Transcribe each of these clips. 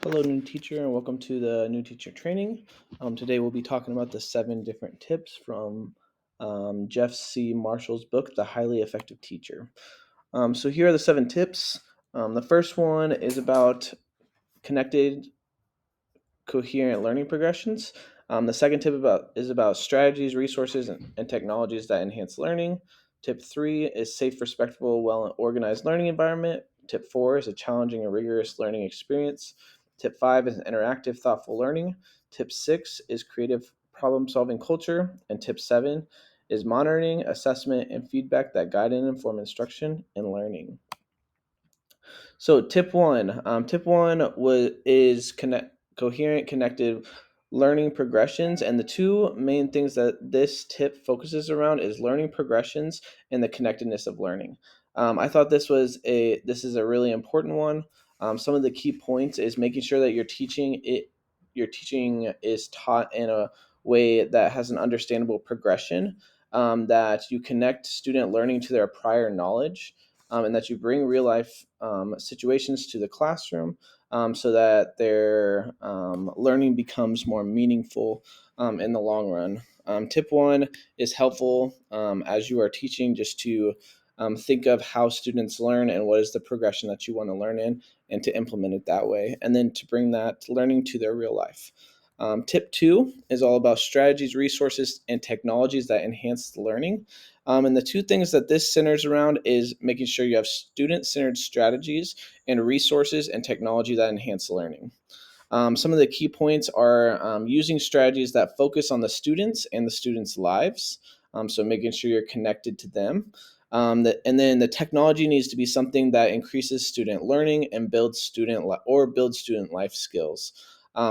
Hello, new teacher, and welcome to the new teacher training. Today we'll be talking about the 7 different tips from Jeff C. Marshall's book, The Highly Effective Teacher. So here are the 7 tips. The first one is about connected, coherent learning progressions. The second tip is about strategies, resources, and technologies that enhance learning. Tip 3 is safe, respectful, well organized learning environment. Tip 4 is a challenging and rigorous learning experience. Tip 5 is interactive, thoughtful learning. Tip 6 is creative problem solving culture. And tip 7 is monitoring, assessment, and feedback that guide and inform instruction and learning. So tip one is coherent, connected learning progressions, and the two main things that this tip focuses around is learning progressions and the connectedness of learning. I thought this is a really important one. Some of the key points is making sure that your teaching is taught in a way that has an understandable progression, that you connect student learning to their prior knowledge, and that you bring real life situations to the classroom, so that their learning becomes more meaningful in the long run. Tip one is helpful as you are teaching, just to think of how students learn and what is the progression that you want to learn in, and to implement it that way, and then to bring that learning to their real life. Tip two is all about strategies, resources, and technologies that enhance the learning. And the two things that this centers around is making sure you have student-centered strategies and resources and technology that enhance learning. Some of the key points are using strategies that focus on the students and the students' lives. So making sure you're connected to them. And then the technology needs to be something that increases student learning and builds student life skills.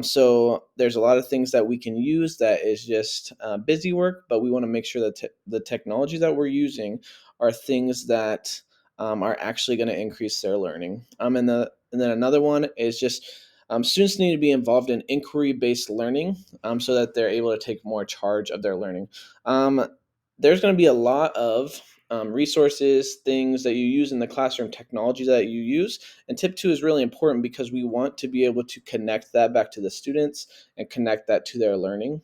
So there's a lot of things that we can use that is just busy work, but we want to make sure that the technology that we're using are things that are actually going to increase their learning. And then another one is just students need to be involved in inquiry-based learning, so that they're able to take more charge of their learning. Um, there's going to be a lot of resources, things that you use in the classroom, technology that you use. And tip two is really important because we want to be able to connect that back to the students and connect that to their learning.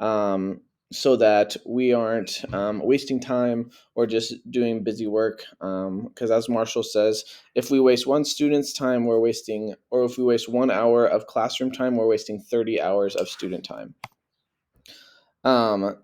Um, so that we aren't wasting time or just doing busy work. Because as Marshall says, if we waste one student's time, we're wasting, or if we waste 1 hour of classroom time, we're wasting 30 hours of student time.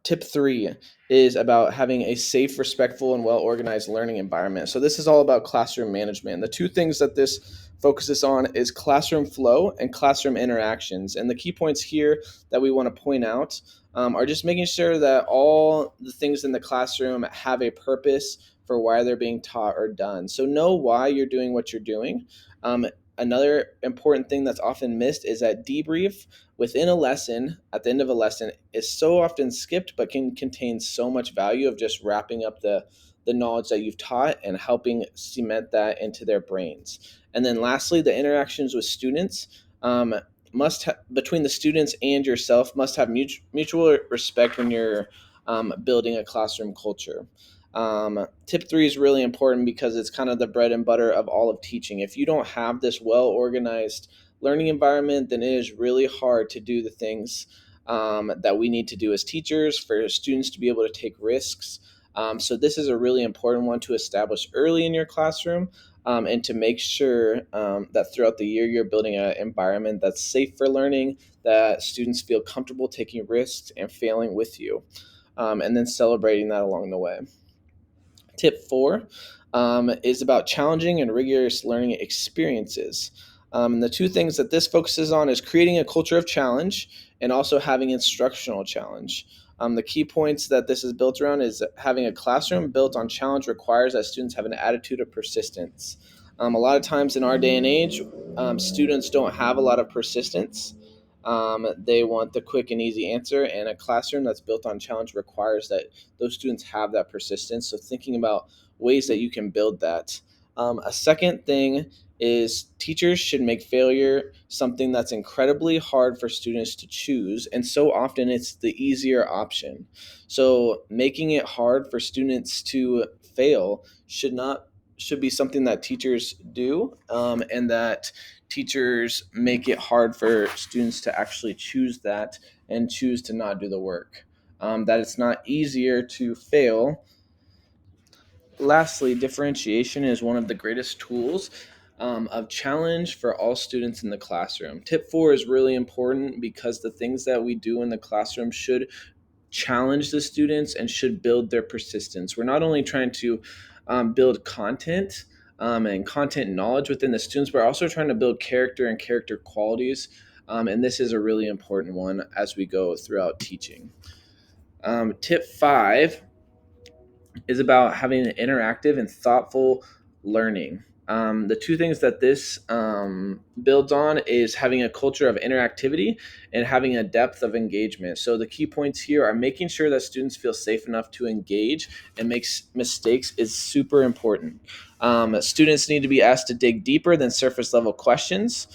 Tip three is about having a safe, respectful, and well organized learning environment. So, this is all about classroom management. The two things that this focuses on is classroom flow and classroom interactions. And the key points here that we want to point out are just making sure that all the things in the classroom have a purpose for why they're being taught or done. So, know why you're doing what you're doing. Another important thing that's often missed is that debrief within a lesson, at the end of a lesson, is so often skipped, but can contain so much value of just wrapping up the knowledge that you've taught and helping cement that into their brains. And then lastly, the interactions with students, between the students and yourself, must have mutual respect when you're building a classroom culture. Tip three is really important because it's kind of the bread and butter of all of teaching. If you don't have this well organized learning environment, then it is really hard to do the things that we need to do as teachers, for students to be able to take risks. So this is a really important one to establish early in your classroom, and to make sure that throughout the year you're building an environment that's safe for learning, that students feel comfortable taking risks and failing with you, and then celebrating that along the way. Tip four is about challenging and rigorous learning experiences. The two things that this focuses on is creating a culture of challenge and also having instructional challenge. The key points that this is built around is having a classroom built on challenge requires that students have an attitude of persistence. A lot of times in our day and age, students don't have a lot of persistence. They want the quick and easy answer, and a classroom that's built on challenge requires that those students have that persistence. So, thinking about ways that you can build that. A second thing is teachers should make failure something that's incredibly hard for students to choose, and so often it's the easier option. So, making it hard for students to fail should not should be something that teachers do, and that teachers make it hard for students to actually choose that and choose to not do the work. That it's not easier to fail. Lastly, differentiation is one of the greatest tools of challenge for all students in the classroom. Tip 4 is really important because the things that we do in the classroom should challenge the students and should build their persistence. We're not only trying to build content and content knowledge within the students, but we're also trying to build character and character qualities. And this is a really important one as we go throughout teaching. Tip 5 is about having an interactive and thoughtful learning. The two things that this builds on is having a culture of interactivity and having a depth of engagement. So the key points here are making sure that students feel safe enough to engage and make mistakes is super important. Students need to be asked to dig deeper than surface level questions.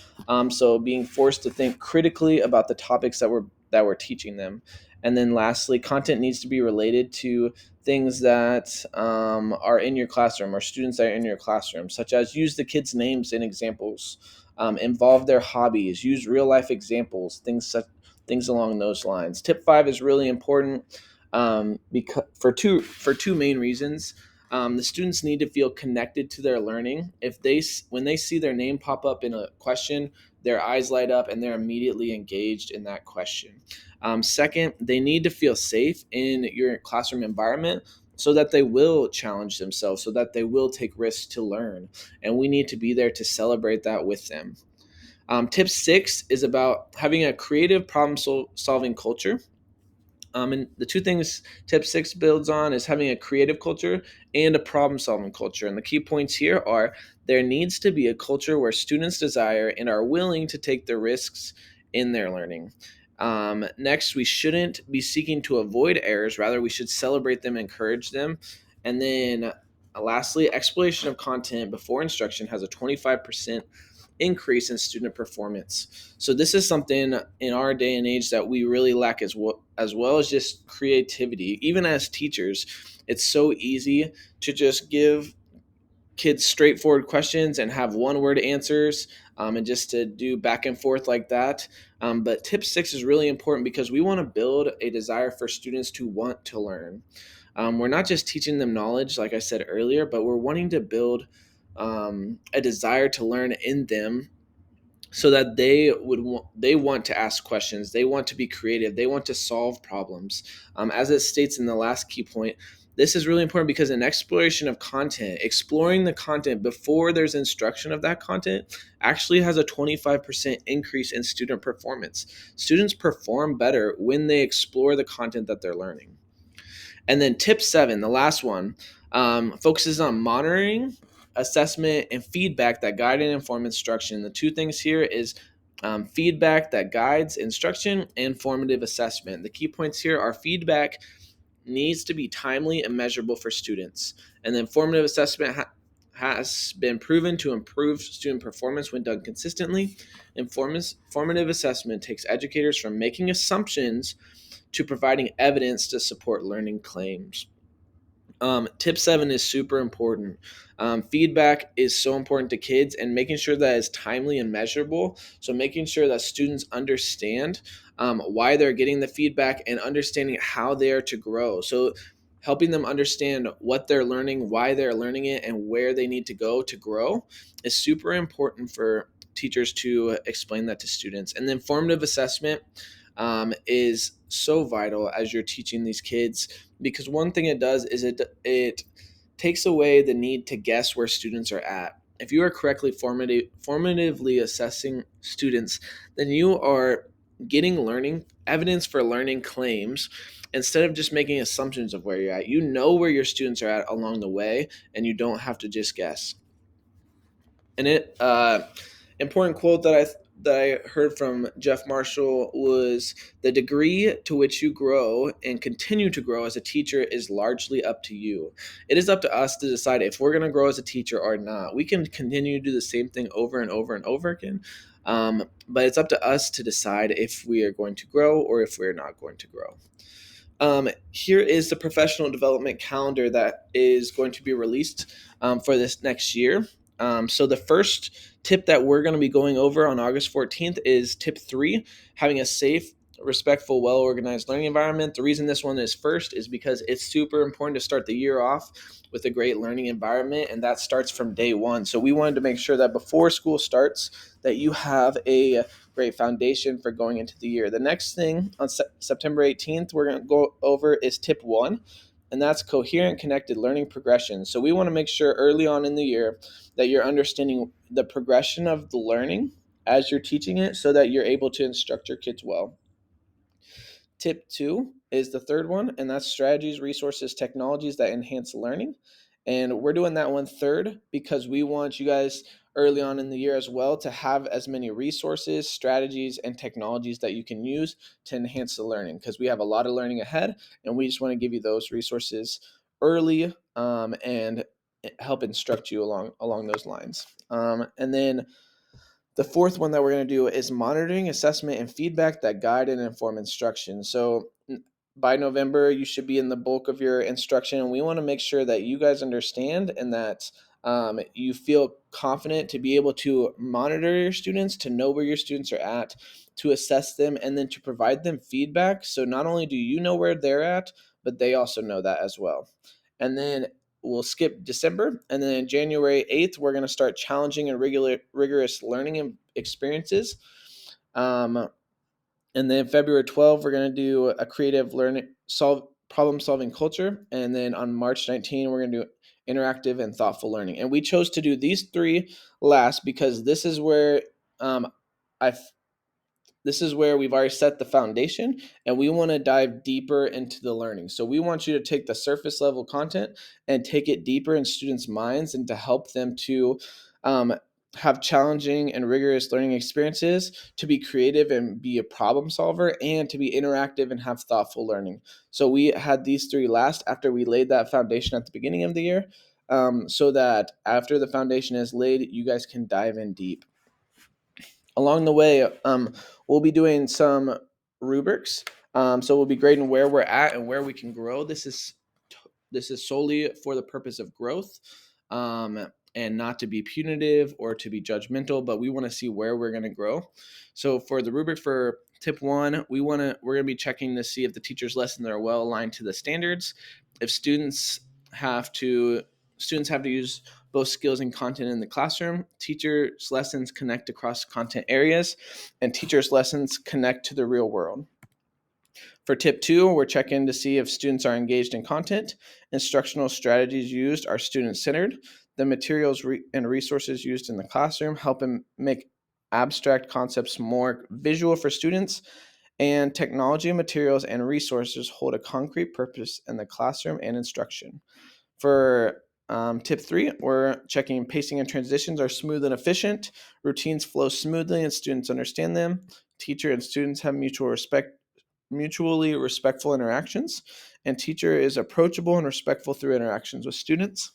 So being forced to think critically about the topics that we're teaching them. And then lastly, content needs to be related to things that are in your classroom or students that are in your classroom, such as use the kids' names in examples, involve their hobbies, use real life examples, things along those lines. Tip 5 is really important because for two main reasons. The students need to feel connected to their learning. When they see their name pop up in a question, their eyes light up and they're immediately engaged in that question. Second, they need to feel safe in your classroom environment so that they will challenge themselves, so that they will take risks to learn. And we need to be there to celebrate that with them. Tip 6 is about having a creative problem solving culture. And the two things tip 6 builds on is having a creative culture and a problem solving culture. And the key points here are there needs to be a culture where students desire and are willing to take the risks in their learning. Next, we shouldn't be seeking to avoid errors. Rather, we should celebrate them, encourage them. And then lastly, exploration of content before instruction has a 25% increase in student performance. So this is something in our day and age that we really lack as well as just creativity. Even as teachers, it's so easy to just give kids straightforward questions and have one word answers, and just to do back and forth like that. But tip 6 is really important because we want to build a desire for students to want to learn. We're not just teaching them knowledge, like I said earlier, but we're wanting to build a desire to learn in them so that they want to ask questions, they want to be creative, they want to solve problems. As it states in the last key point, this is really important because an exploration of content, exploring the content before there's instruction of that content, actually has a 25% increase in student performance. Students perform better when they explore the content that they're learning. And then tip 7, the last one, focuses on monitoring, assessment, and feedback that guide and inform instruction. The two things here is feedback that guides instruction and formative assessment. The key points here are feedback needs to be timely and measurable for students. And then formative assessment has been proven to improve student performance when done consistently. And formative assessment takes educators from making assumptions to providing evidence to support learning claims. Tip 7 is super important. Feedback is so important to kids, and making sure that it's timely and measurable. So, making sure that students understand why they're getting the feedback and understanding how they are to grow. So, helping them understand what they're learning, why they're learning it, and where they need to go to grow is super important for teachers to explain that to students. And then, formative assessment is so vital as you're teaching these kids, because one thing it does is it takes away the need to guess where students are at. If you are correctly formatively assessing students, then you are getting learning evidence for learning claims instead of just making assumptions of where you're at. You know where your students are at along the way, and you don't have to just guess. And it important quote that I heard from Jeff Marshall was, the degree to which you grow and continue to grow as a teacher is largely up to you. It is up to us to decide if we're going to grow as a teacher or not. We can continue to do the same thing over and over and over again, but it's up to us to decide if we are going to grow or if we're not going to grow. Here is the professional development calendar that is going to be released for this next year. So the first tip that we're going to be going over on August 14th is tip 3, having a safe, respectful, well-organized learning environment. The reason this one is first is because it's super important to start the year off with a great learning environment, and that starts from day one. So we wanted to make sure that before school starts that you have a great foundation for going into the year. The next thing on September 18th we're going to go over is tip 1, and that's coherent connected learning progression. So we want to make sure early on in the year that you're understanding the progression of the learning as you're teaching it so that you're able to instruct your kids well. Tip 2 is the third one, and that's strategies, resources, technologies that enhance learning. And we're doing that one third because we want you guys early on in the year as well to have as many resources, strategies, and technologies that you can use to enhance the learning, because we have a lot of learning ahead, and we just want to give you those resources early and help instruct you along those lines. And then the fourth one that we're going to do is monitoring, assessment, and feedback that guide and inform instruction. So by November, you should be in the bulk of your instruction, and we want to make sure that you guys understand and that you feel confident to be able to monitor your students, to know where your students are at, to assess them, and then to provide them feedback. So not only do you know where they're at, but they also know that as well. And then we'll skip December, and then January 8th, we're going to start challenging and rigorous learning experiences. And then February 12th, we're going to do a creative problem-solving culture. And then on March 19th, we're going to do interactive and thoughtful learning. And we chose to do these 3 last because this is where I this is where we've already set the foundation, and we want to dive deeper into the learning. So we want you to take the surface level content and take it deeper in students' minds and to help them to have challenging and rigorous learning experiences, to be creative and be a problem solver, and to be interactive and have thoughtful learning. So we had these 3 last after we laid that foundation at the beginning of the year, so that after the foundation is laid, you guys can dive in deep. Along the way, we'll be doing some rubrics. So we'll be grading where we're at and where we can grow. This is solely for the purpose of growth, and not to be punitive or to be judgmental, but we want to see where we're going to grow. So for the rubric for tip 1, we're going to be checking to see if the teacher's lessons are well aligned to the standards. If students have to use both skills and content in the classroom, teachers' lessons connect across content areas, and teachers' lessons connect to the real world. For tip 2, we're checking to see if students are engaged in content, instructional strategies used are student-centered, the materials and resources used in the classroom help them make abstract concepts more visual for students, and technology, materials, and resources hold a concrete purpose in the classroom and instruction. For tip 3, we're checking pacing and transitions are smooth and efficient, routines flow smoothly and students understand them, teacher and students have mutually respectful interactions, and teacher is approachable and respectful through interactions with students.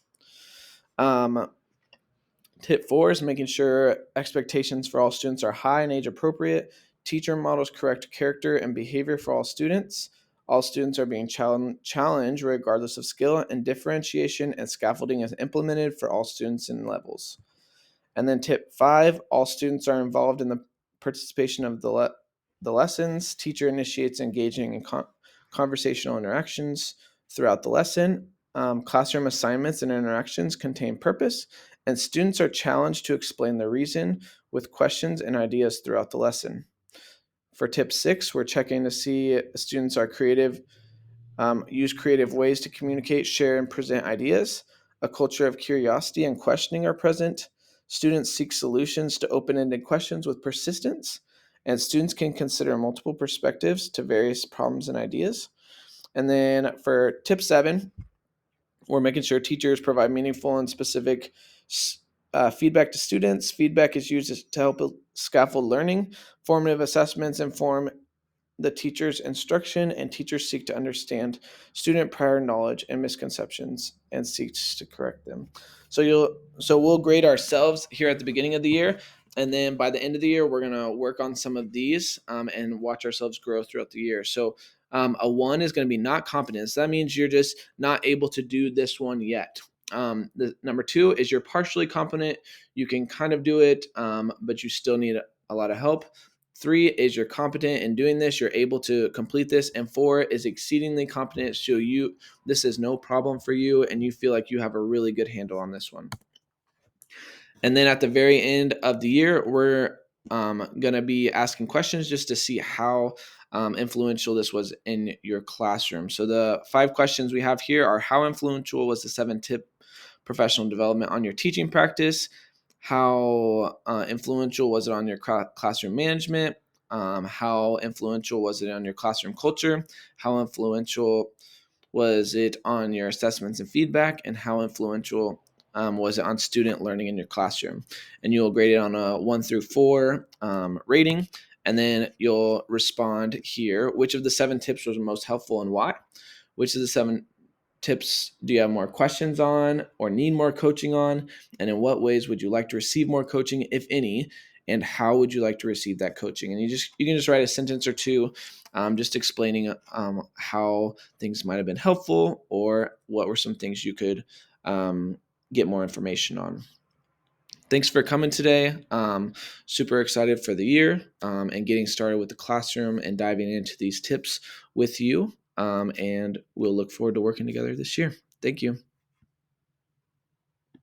Tip 4 is making sure expectations for all students are high and age appropriate. Teacher models correct character and behavior for all students. All students are being challenged regardless of skill, and differentiation and scaffolding is implemented for all students and levels. And then tip 5, all students are involved in the participation of the lessons. Teacher initiates engaging in conversational interactions throughout the lesson. Classroom assignments and interactions contain purpose, and students are challenged to explain the reason with questions and ideas throughout the lesson. For tip 6, we're checking to see students are creative, use creative ways to communicate, share, and present ideas. A culture of curiosity and questioning are present. Students seek solutions to open-ended questions with persistence, and students can consider multiple perspectives to various problems and ideas. And then for tip 7, we're making sure teachers provide meaningful and specific feedback to students. Feedback is used to help scaffold learning. Formative assessments inform the teacher's instruction, and teachers seek to understand student prior knowledge and misconceptions and seeks to correct them. So we'll grade ourselves here at the beginning of the year, And then by the end of the year, we're going to work on some of these and watch ourselves grow throughout the year. So a 1 is going to be not competent. So that means you're just not able to do this one yet. The number 2 is you're partially competent. You can kind of do it, but you still need a lot of help. 3 is you're competent in doing this. You're able to complete this. And 4 is exceedingly competent. So this is no problem for you, and you feel like you have a really good handle on this one. And then at the very end of the year, we're going to be asking questions just to see how influential this was in your classroom. So the 5 questions we have here are: how influential was the 7-tip professional development on your teaching practice? How influential was it on your classroom management? How influential was it on your classroom culture? How influential was it on your assessments and feedback? And how influential was it on student learning in your classroom? And you'll grade it on a 1 through 4 rating. And then you'll respond here. Which of the 7 tips was most helpful and why? Which of the 7 tips do you have more questions on or need more coaching on? And in what ways would you like to receive more coaching, if any? And how would you like to receive that coaching? And you can just write a sentence or two, just explaining how things might have been helpful, or what were some things you could get more information on. Thanks for coming today. Super excited for the year and getting started with the classroom and diving into these tips with you. And we'll look forward to working together this year. Thank you.